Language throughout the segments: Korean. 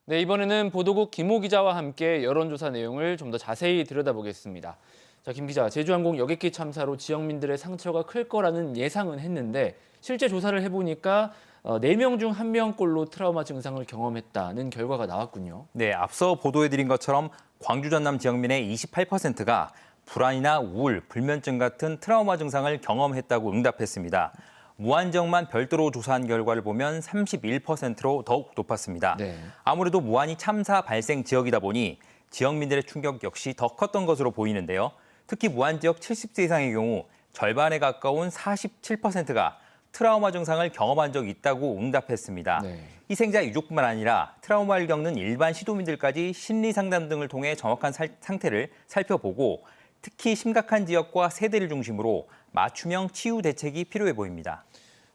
네, 이번에는 보도국 김호 기자와 함께 여론조사 내용을 좀 더 자세히 들여다보겠습니다. 자, 김 기자, 제주항공 여객기 참사로 지역민들의 상처가 클 거라는 예상은 했는데 실제 조사를 해보니까 4명 중 1명꼴로 트라우마 증상을 경험했다는 결과가 나왔군요. 네, 앞서 보도해드린 것처럼 광주 전남 지역민의 28%가 불안이나 우울, 불면증 같은 트라우마 증상을 경험했다고 응답했습니다. 무안 지역만 별도로 조사한 결과를 보면 31%로 더욱 높았습니다. 네. 아무래도 무안이 참사 발생 지역이다 보니 지역민들의 충격 역시 더 컸던 것으로 보이는데요. 특히 무안 지역 70세 이상의 경우 절반에 가까운 47%가 트라우마 증상을 경험한 적이 있다고 응답했습니다. 네. 희생자 유족뿐만 아니라 트라우마를 겪는 일반 시도민들까지 심리 상담 등을 통해 정확한 상태를 살펴보고 특히 심각한 지역과 세대를 중심으로 맞춤형 치유 대책이 필요해 보입니다.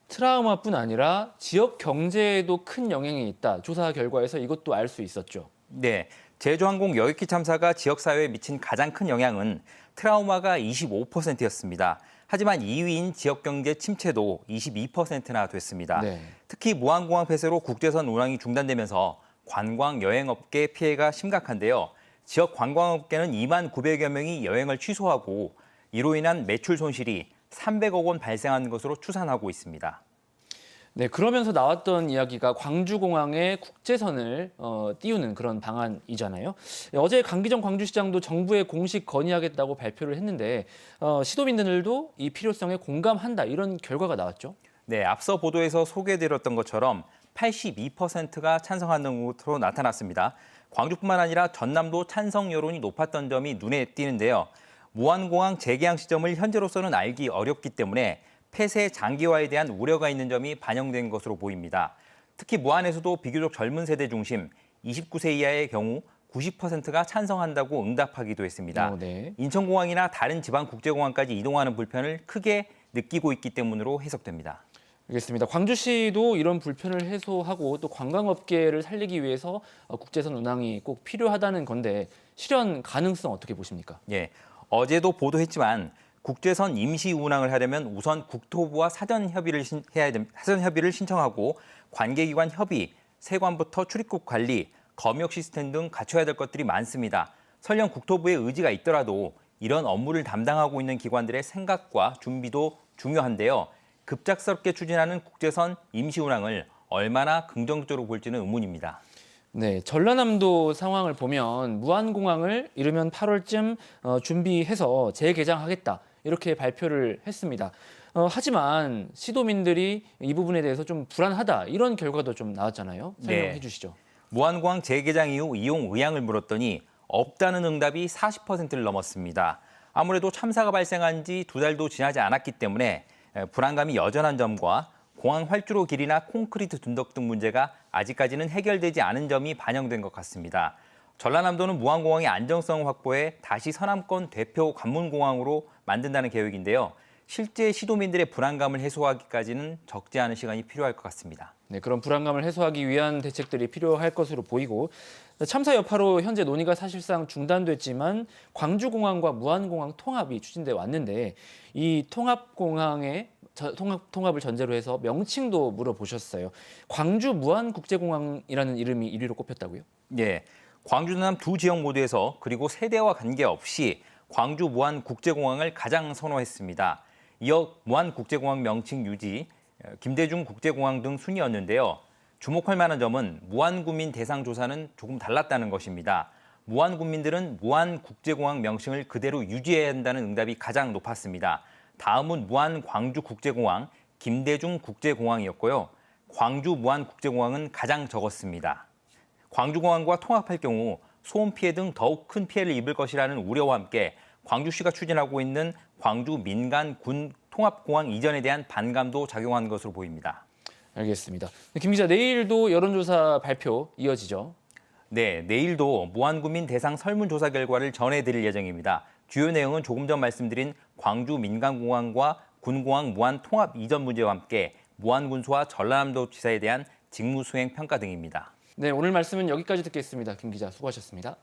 트라우마뿐 아니라 지역 경제에도 큰 영향이 있다. 조사 결과에서 이것도 알 수 있었죠. 네, 제주항공 여객기 참사가 지역사회에 미친 가장 큰 영향은 트라우마가 25%였습니다. 하지만 2위인 지역경제 침체도 22%나 됐습니다. 네. 특히 무안공항 폐쇄로 국제선 운항이 중단되면서 관광 여행업계 피해가 심각한데요. 지역 관광업계는 2만 900여 명이 여행을 취소하고 이로 인한 매출 손실이 300억 원 발생한 것으로 추산하고 있습니다. 네, 그러면서 나왔던 이야기가 광주공항에 국제선을 띄우는 그런 방안이잖아요. 어제 강기정 광주시장도 정부에 공식 건의하겠다고 발표를 했는데 시도민들도 이 필요성에 공감한다 이런 결과가 나왔죠. 네, 앞서 보도에서 소개해드렸던 것처럼 82%가 찬성하는 것으로 나타났습니다. 광주뿐만 아니라 전남도 찬성 여론이 높았던 점이 눈에 띄는데요. 무안공항 재개항 시점을 현재로서는 알기 어렵기 때문에 폐쇄 장기화에 대한 우려가 있는 점이 반영된 것으로 보입니다. 특히 무안에서도 비교적 젊은 세대 중심 29세 이하의 경우 90%가 찬성한다고 응답하기도 했습니다. 네. 인천공항이나 다른 지방국제공항까지 이동하는 불편을 크게 느끼고 있기 때문으로 해석됩니다. 알겠습니다. 광주시도 이런 불편을 해소하고 또 관광업계를 살리기 위해서 국제선 운항이 꼭 필요하다는 건데 실현 가능성 어떻게 보십니까? 예, 어제도 보도했지만 국제선 임시 운항을 하려면 우선 국토부와 사전 협의를 신청하고 관계기관 협의, 세관부터 출입국 관리, 검역 시스템 등 갖춰야 될 것들이 많습니다. 설령 국토부의 의지가 있더라도 이런 업무를 담당하고 있는 기관들의 생각과 준비도 중요한데요. 급작스럽게 추진하는 국제선 임시 운항을 얼마나 긍정적으로 볼지는 의문입니다. 네, 전라남도 상황을 보면 무안공항을 이르면 8월쯤 준비해서 재개장하겠다 이렇게 발표를 했습니다. 하지만 시도민들이 이 부분에 대해서 좀 불안하다 이런 결과도 좀 나왔잖아요. 설명해 주시죠. 무안공항 재개장 이후 이용 의향을 물었더니 없다는 응답이 40%를 넘었습니다. 아무래도 참사가 발생한 지 2달도 지나지 않았기 때문에 불안감이 여전한 점과 공항 활주로 길이나 콘크리트 둔덕 등 문제가 아직까지는 해결되지 않은 점이 반영된 것 같습니다. 전라남도는 무안공항의 안정성 확보에 다시 서남권 대표 관문공항으로 만든다는 계획인데요. 실제 시도민들의 불안감을 해소하기까지는 적지 않은 시간이 필요할 것 같습니다. 네, 그런 불안감을 해소하기 위한 대책들이 필요할 것으로 보이고 참사 여파로 현재 논의가 사실상 중단됐지만 광주공항과 무안공항 통합이 추진돼 왔는데 이 통합을 전제로 해서 명칭도 물어보셨어요. 광주 무안국제공항이라는 이름이 1위로 꼽혔다고요? 예, 광주 전남 두 지역 모두에서 그리고 세대와 관계없이 광주 무안국제공항을 가장 선호했습니다. 이어 무안국제공항 명칭 유지, 김대중 국제공항 등 순이었는데요. 주목할 만한 점은 무안군민 대상 조사는 조금 달랐다는 것입니다. 무안군민들은 무안국제공항 명칭을 그대로 유지해야 한다는 응답이 가장 높았습니다. 다음은 무안광주국제공항, 김대중 국제공항이었고요. 광주 무안국제공항은 가장 적었습니다. 광주공항과 통합할 경우 소음 피해 등 더욱 큰 피해를 입을 것이라는 우려와 함께 광주시가 추진하고 있는 광주 민간 군 통합공항 이전에 대한 반감도 작용한 것으로 보입니다. 알겠습니다. 김 기자, 내일도 여론조사 발표 이어지죠? 네, 내일도 무안군민 대상 설문조사 결과를 전해드릴 예정입니다. 주요 내용은 조금 전 말씀드린 광주 민간공항과 군공항 무안 통합 이전 문제와 함께 무안군수와 전라남도 지사에 대한 직무수행 평가 등입니다. 네, 오늘 말씀은 여기까지 듣겠습니다. 김 기자, 수고하셨습니다.